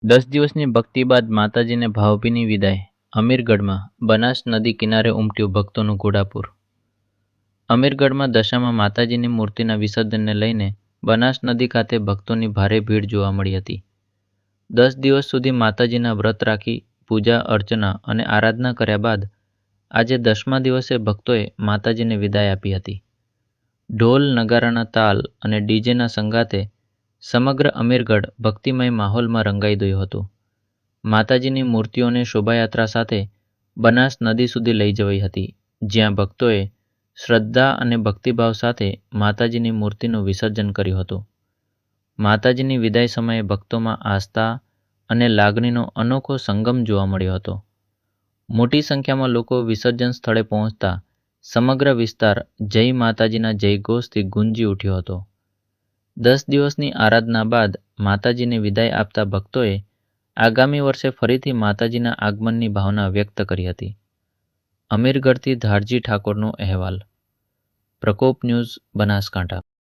10 દિવસની ભક્તિ બાદ માતાજીને ભાવભીની વિદાય. અમીરગઢમાં બનાસ નદી કિનારે ઉમટ્યું ભક્તોનું ઘોડાપૂર. અમીરગઢમાં દશામાં માતાજીની મૂર્તિના વિસર્જનને લઈને બનાસ નદી ખાતે ભક્તોની ભારે ભીડ જોવા મળી હતી. 10 દિવસ સુધી માતાજીના વ્રત રાખી પૂજા અર્ચના અને આરાધના કર્યા બાદ આજે 10મા દિવસે ભક્તોએ માતાજીને વિદાય આપી હતી. ઢોલ નગારાના તાલ અને ડીજેના સંગાતે સમગ્ર અમીરગઢ ભક્તિમય માહોલમાં રંગાઈ ગયું હતું. માતાજીની મૂર્તિઓને શોભાયાત્રા સાથે બનાસ નદી સુધી લઈ જવાઈ હતી, જ્યાં ભક્તોએ શ્રદ્ધા અને ભક્તિભાવ સાથે માતાજીની મૂર્તિનું વિસર્જન કર્યું હતું. માતાજીની વિદાય સમયે ભક્તોમાં આસ્થા અને લાગણીનો અનોખો સંગમ જોવા મળ્યો હતો. મોટી સંખ્યામાં લોકો વિસર્જન સ્થળે પહોંચતા સમગ્ર વિસ્તાર જય માતાજીના જયઘોષથી ગુંજી ઉઠ્યો હતો. 10 દિવસની આરાધના બાદ માતાજીને વિદાય આપતા ભક્તોએ આગામી વર્ષે ફરીથી માતાજીના આગમનની ભાવના વ્યક્ત કરી હતી. અમીરગઢથી ધારજી ઠાકોરનો અહેવાલ. પ્રકોપ ન્યૂઝ, બનાસકાંઠા.